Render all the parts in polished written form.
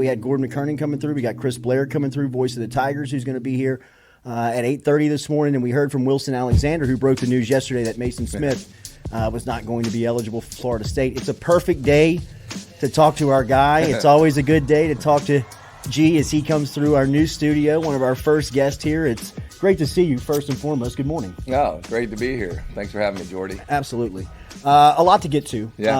We had Gordon McKernan coming through. We got Chris Blair coming through, voice of the Tigers, who's going to be here at 8:30 this morning. And we heard from Wilson Alexander, who broke the news yesterday that Maason Smith was not going to be eligible for Florida State. It's a perfect day to talk to our guy. It's always a good day to talk to G as he comes through our new studio, one of our first guests here. It's great to see you, first and foremost. Good morning. Oh, great to be here. Thanks for having me, Jordy. Absolutely. A lot to get to. Yeah.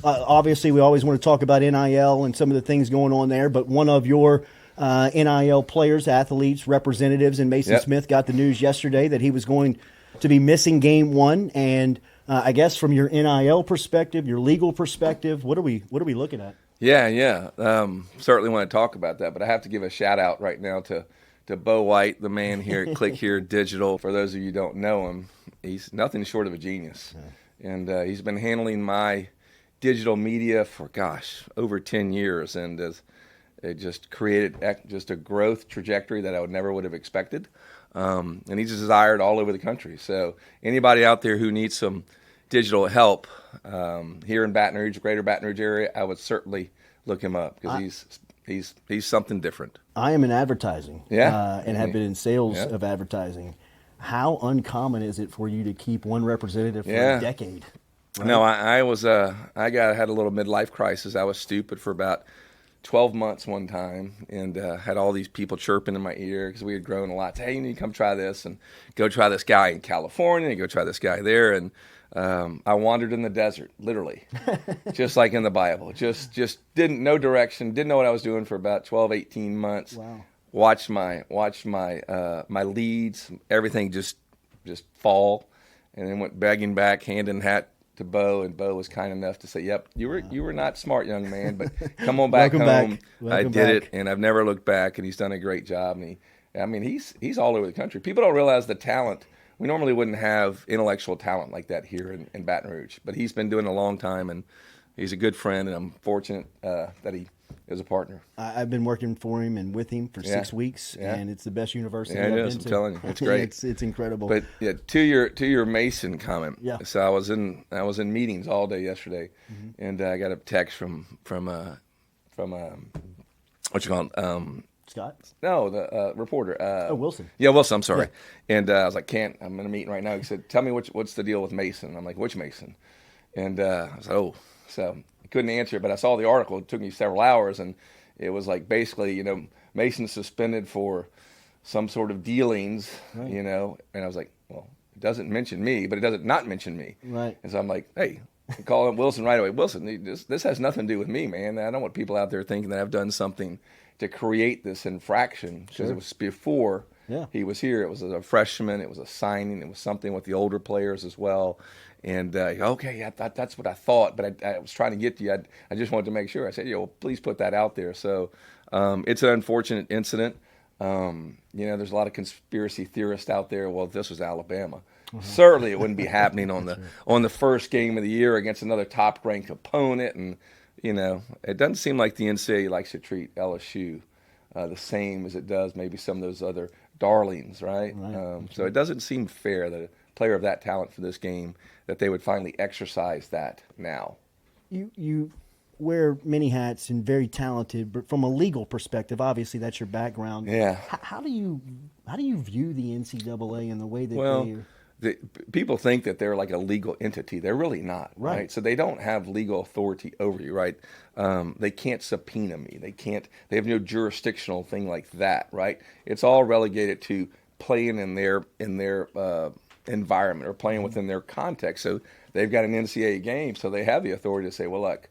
Obviously, we always want to talk about NIL and some of the things going on there, but one of your NIL players, athletes, representatives, and Maason Smith got the news yesterday that he was going to be missing game one. And I guess from your NIL perspective, your legal perspective, what are we looking at? Yeah. Certainly want to talk about that, but I have to give a shout out right now to Bo White, the man here at Click Here Digital. For those of you who don't know him, he's nothing short of a genius. Yeah. And he's been handling my digital media for, over 10 years. And it just created just a growth trajectory that I would have expected. And he's desired all over the country. So anybody out there who needs some digital help here in Baton Rouge, greater Baton Rouge area, I would certainly look him up because he's something different. I am in advertising and have been in sales of advertising. How uncommon is it for you to keep one representative for a decade? Right? No, I had a little midlife crisis. I was stupid for about 12 months one time and had all these people chirping in my ear because we had grown a lot. Hey, you need to come try this and go try this guy in California and go try this guy there. And I wandered in the desert, literally, just like in the Bible. Just didn't know direction, didn't know what I was doing for about 12, 18 months. Wow. Watched my my leads, everything just fall, and then went begging back, hand in hat to Bo, and Bo was kind enough to say, "Yep, you were not smart, young man, but come on back home." I did it, and I've never looked back. And he's done a great job. And he's all over the country. People don't realize the talent. We normally wouldn't have intellectual talent like that here in Baton Rouge, but he's been doing it a long time, and he's a good friend, and I'm fortunate that he is a partner. I've been working for him and with him for 6 weeks, and it's the best university I've been to. I'm telling you, it's great. It's incredible. But to your Maason comment, so I was in meetings all day yesterday, and I got a text from what you call him? Scott? No, the reporter. Wilson. Yeah, Wilson. I'm sorry. Yeah. And I was like, I'm in a meeting right now. He said, tell me what's the deal with Maason. I'm like, which Maason? And I was like, so I couldn't answer it, but I saw the article. It took me several hours, and it was like basically, Maason suspended for some sort of dealings, and I was like, well, it doesn't mention me, but it doesn't not mention me. Right. And so I'm like, hey, call him Wilson right away. Wilson, this has nothing to do with me, man. I don't want people out there thinking that I've done something to create this infraction because it was before he was here. It was a freshman. It was a signing. It was something with the older players as well. And that's what I thought, but I was trying to get to you. I just wanted to make sure. I said, please put that out there. So it's an unfortunate incident. There's a lot of conspiracy theorists out there. Well, if this was Alabama, certainly it wouldn't be happening on the first game of the year against another top-ranked opponent. And it doesn't seem like the NCAA likes to treat LSU the same as it does maybe some of those other darlings, right? So it doesn't seem fair that a player of that talent for this game, that they would finally exercise that now. You wear many hats and very talented, but from a legal perspective, obviously that's your background. Yeah. How do you view the NCAA and the way that people think that they're like a legal entity. They're really not, right? So they don't have legal authority over you, right? They can't subpoena me. They have no jurisdictional thing like that, right? It's all relegated to playing in their environment or playing within their context. So they've got an NCAA game, so they have the authority to say, well, look,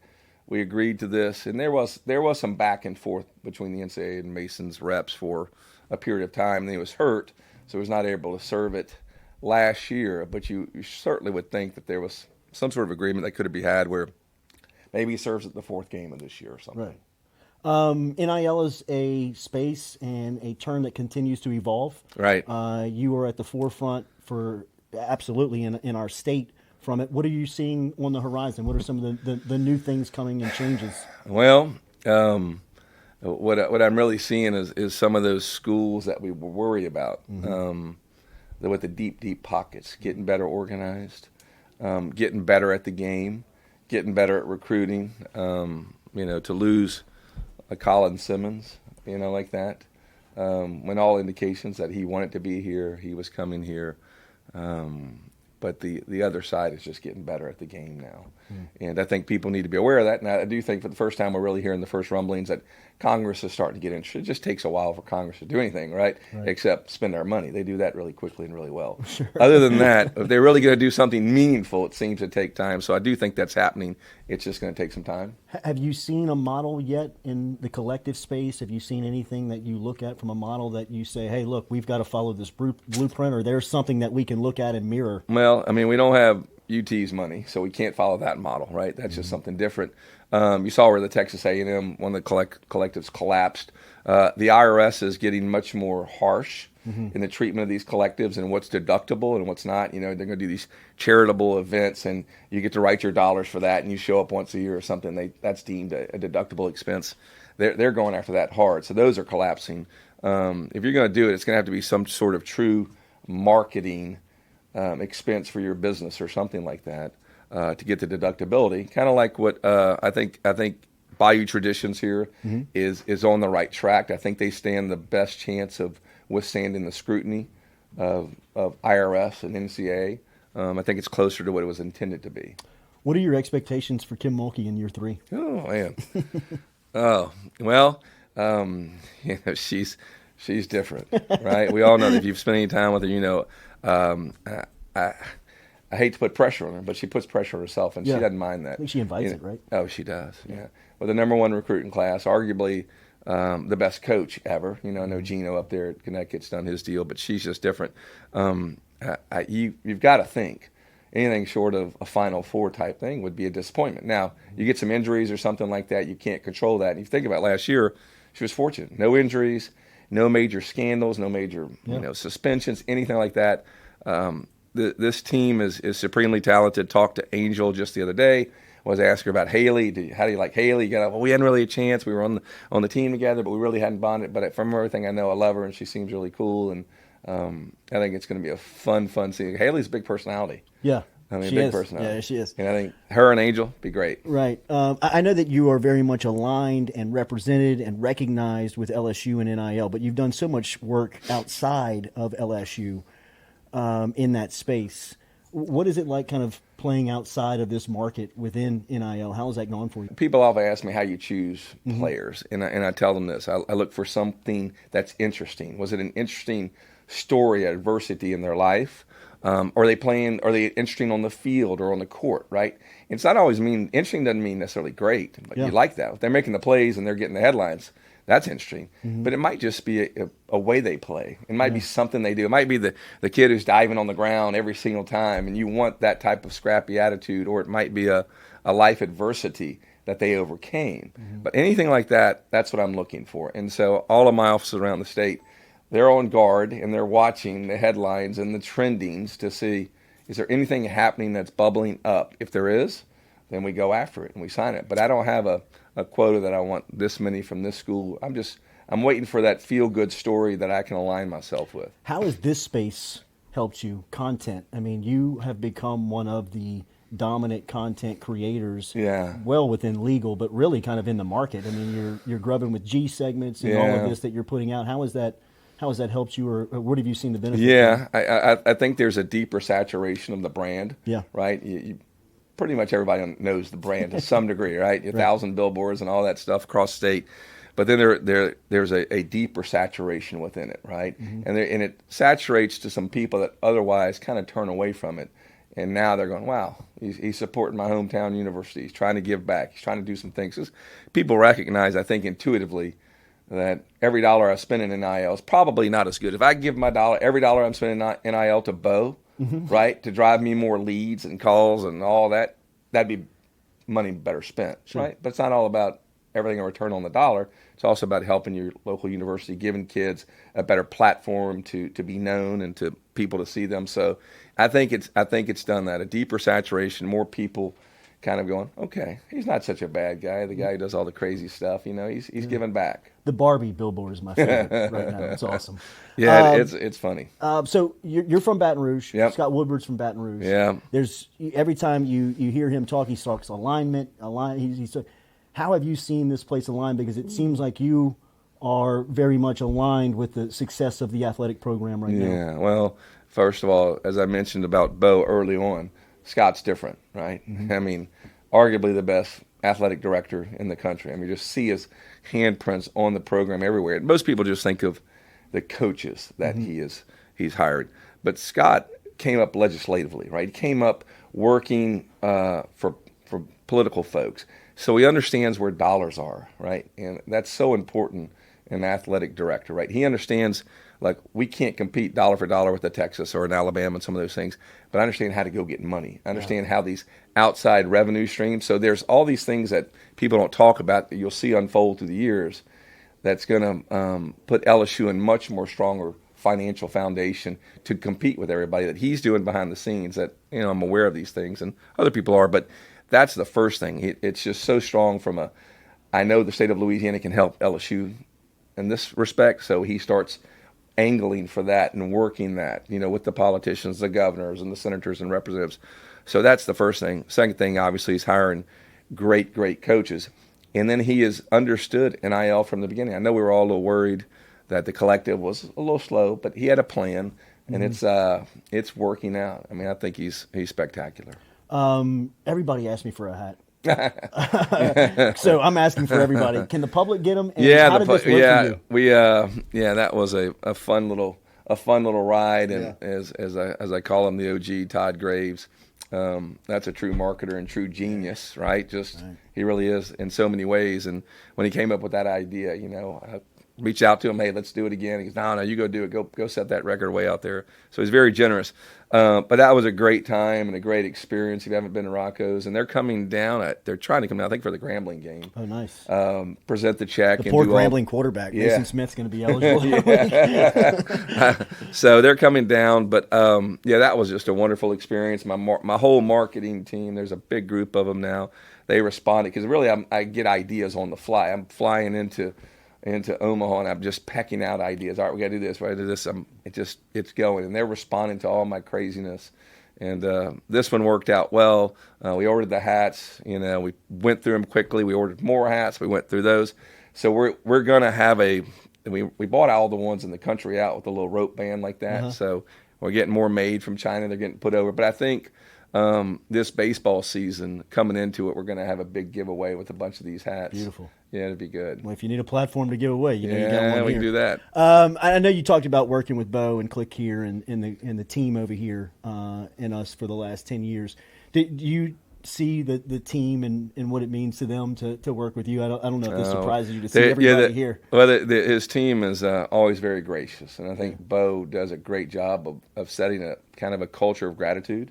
we agreed to this. And there was some back and forth between the NCAA and Mason's reps for a period of time. And he was hurt, so he was not able to serve it last year, but you certainly would think that there was some sort of agreement that could be had where maybe he serves at the fourth game of this year or something. Right. NIL is a space and a term that continues to evolve. Right. You are at the forefront for absolutely in our state from it. What are you seeing on the horizon? What are some of the new things coming and changes? Well, what I'm really seeing is some of those schools that we were worried about. With the deep pockets, getting better organized, getting better at the game, getting better at recruiting. To lose a Colin Simmons, like that. When all indications that he wanted to be here, he was coming here. But the other side is just getting better at the game now. And I think people need to be aware of that. And I do think for the first time we're really hearing the first rumblings that Congress is starting to get interested. It just takes a while for Congress to do anything, right? Except spend our money. They do that really quickly and really well. Sure. Other than that, if they're really going to do something meaningful, it seems to take time. So I do think that's happening. It's just going to take some time. Have you seen a model yet in the collective space? Have you seen anything that you look at from a model that you say, hey, look, we've got to follow this blueprint, or there's something that we can look at and mirror? Well, I mean, we don't have UT's money, so we can't follow that model, right? That's just something different. You saw where the Texas A&M, one of the collectives collapsed. The IRS is getting much more harsh in the treatment of these collectives and what's deductible and what's not. They're going to do these charitable events, and you get to write your dollars for that, and you show up once a year or something. That's deemed a deductible expense. They're going after that hard, so those are collapsing. If you're going to do it, it's going to have to be some sort of true marketing expense for your business or something like that to get the deductibility. Kind of like what I think Bayou Traditions here is on the right track. I think they stand the best chance of withstanding the scrutiny of IRS and NCAA. I think it's closer to what it was intended to be. What are your expectations for Kim Mulkey in year 3? Oh man, oh well, she's different, right? We all know that if you've spent any time with her, I hate to put pressure on her, but she puts pressure on herself, and she doesn't mind that. I think she invites it, right? Oh, she does, yeah. Well, the number 1 recruiting class, arguably the best coach ever. I know Gino up there at Connecticut's done his deal, but she's just different. You've got to think anything short of a Final Four type thing would be a disappointment. Now, you get some injuries or something like that, you can't control that. And if you think about last year, she was fortunate. No injuries, no major scandals, no major suspensions, anything like that. This team is supremely talented. Talked to Angel just the other day. Was asked her about Haley. How do you like Haley? We hadn't really a chance. We were on the team together, but we really hadn't bonded. But from everything I know, I love her, and she seems really cool. And I think it's going to be a fun scene. Haley's a big personality. Yeah. I mean, big personality. Yeah, she is. And I think her and Angel be great. Right. I know that you are very much aligned and represented and recognized with LSU and NIL, but you've done so much work outside of LSU in that space. What is it like kind of playing outside of this market within NIL? How has that gone for you? People often ask me how you choose players, and I tell them this. I look for something that's interesting. Was it an interesting story, adversity in their life? Are they interesting on the field or on the court, right? It's not always interesting doesn't mean necessarily great, but you like that. If they're making the plays and they're getting the headlines, that's interesting. But it might just be a way they play. It might be something they do. It might be the kid who's diving on the ground every single time, and you want that type of scrappy attitude, or it might be a life adversity that they overcame. But anything like that, that's what I'm looking for. And so all of my offices around the state, they're on guard, and they're watching the headlines and the trendings to see, is there anything happening that's bubbling up? If there is, then we go after it and we sign it. But I don't have a quota that I want this many from this school. I'm waiting for that feel-good story that I can align myself with. How has this space helped you? Content. I mean, you have become one of the dominant content creators, well within legal, but really kind of in the market. I mean, you're grubbing with G segments and all of this that you're putting out. How has that helped you, or what have you seen the benefit? Yeah, I think there's a deeper sation of the brand. Yeah. Right? You pretty much everybody knows the brand to some degree, right? 1,000 billboards and all that stuff across state. But then there's a deeper saturation within it, right? And it saturates to some people that otherwise kind of turn away from it. And now they're going, wow, he's supporting my hometown university. He's trying to give back. He's trying to do some things. People recognize, I think, intuitively, that every dollar I spend in NIL is probably not as good. If I give every dollar I'm spending in NIL to Bo, right, to drive me more leads and calls and all that, that'd be money better spent, right? But it's not all about everything in return on the dollar. It's also about helping your local university, giving kids a better platform to be known and to people to see them. So I think it's done that, a deeper saturation, more people kind of going, okay, he's not such a bad guy. The guy who does all the crazy stuff, he's giving back. The Barbie billboard is my favorite right now. It's awesome. Yeah, it's funny. So you're from Baton Rouge. Yep. Scott Woodward's from Baton Rouge. Yeah. Every time you hear him talk, he talks alignment. How have you seen this place align? Because it seems like you are very much aligned with the success of the athletic program right now. Yeah, well, first of all, as I mentioned about Bo early on, Scott's different, right? Mm-hmm. I mean, arguably the best athletic director in the country. I mean, just see his handprints on the program everywhere. Most people just think of the coaches that Mm-hmm. he's hired, but Scott came up legislatively, right? He came up working for political folks, so he understands where dollars are, right? And that's so important. An athletic director, right? He understands, like, we can't compete dollar for dollar with the Texas or an Alabama and some of those things, but I understand how to go get money. I understand how these outside revenue streams. So there's all these things that people don't talk about that you'll see unfold through the years that's going to put LSU in much more stronger financial foundation to compete with everybody that he's doing behind the scenes. That, you know, I'm aware of these things and other people are, but that's the first thing. It's just so strong I know the state of Louisiana can help LSU in this respect, so he starts angling for that and working that, you know, with the politicians, the governors, and the senators and representatives. So that's the first thing. Second thing, obviously, is hiring great coaches, and then he has understood NIL from the beginning. I know we were all a little worried that the collective was a little slow, but he had a plan, and it's working out. I mean, I think he's spectacular. Everybody asked me for a hat. So I'm asking for everybody. Can the public get them? And how did this work for you? That was a fun little ride, and as I call him, the OG Todd Graves. That's a true marketer and true genius, right? He really is in so many ways. And when he came up with that idea, you know, I reached out to him, hey, let's do it again. He goes, no, you go do it. Go set that record way out there. So he's very generous. But that was a great time and a great experience if you haven't been to Rocco's. And they're coming down they're trying to come down, I think, for the Grambling game. Oh, nice. Present the check. The poor Grambling quarterback. Maason Smith's going to be eligible. So they're coming down. But, that was just a wonderful experience. My whole marketing team, there's a big group of them now. They responded because really I get ideas on the fly. I'm flying into Omaha, and I'm just pecking out ideas. All right, we got to do this. We got to do this. It's going, and they're responding to all my craziness. And this one worked out well. We ordered the hats. You know, we went through them quickly. We ordered more hats. We went through those. So we're gonna have we bought all the ones in the country out with a little rope band like that. Uh-huh. So we're getting more made from China. They're getting put over. But I think this baseball season coming into it, we're going to have a big giveaway with a bunch of these hats. Beautiful. Yeah, it'd be good. Well, if you need a platform to give away, you got one we here. can do that. I know you talked about working with Bo and Click here and the team over here and us for the last 10 years. Do you see the team and what it means to them to work with you? I don't know if this surprises you to see everybody here. Well, his team is always very gracious, and I think Bo does a great job of setting a kind of a culture of gratitude.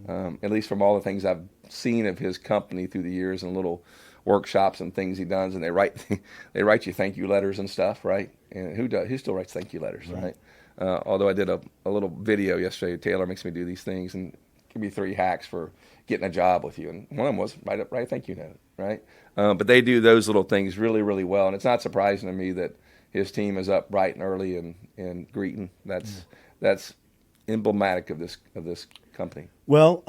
At least from all the things I've seen of his company through the years and little workshops and things he does, and they write you thank you letters and stuff, right? And who still writes thank you letters, right? Although I did a little video yesterday. Taylor makes me do these things and give me 3 hacks for getting a job with you, and one of them was write a thank you note, right? But they do those little things really, really well, and it's not surprising to me that his team is up bright and early and greeting. That's emblematic of this company. Well,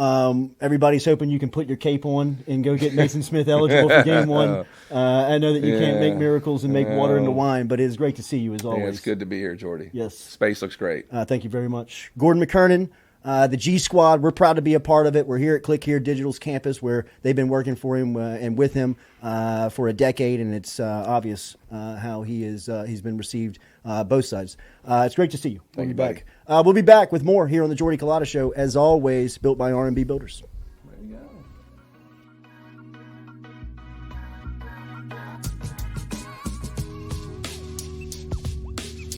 everybody's hoping you can put your cape on and go get Maason Smith eligible for game 1. I know that you can't make miracles and make water into wine, but it is great to see you as always. Yeah, it's good to be here, Jordy. Yes. Space looks great. Thank you very much. Gordon McKernan, the G Squad, we're proud to be a part of it. We're here at Click Here Digital's campus where they've been working for him and with him for a decade, and it's obvious how he's been received both sides. It's great to see you. Thank you, back. We'll be back with more here on the Jordy Culotta Show, as always, built by R&B Builders. There you go.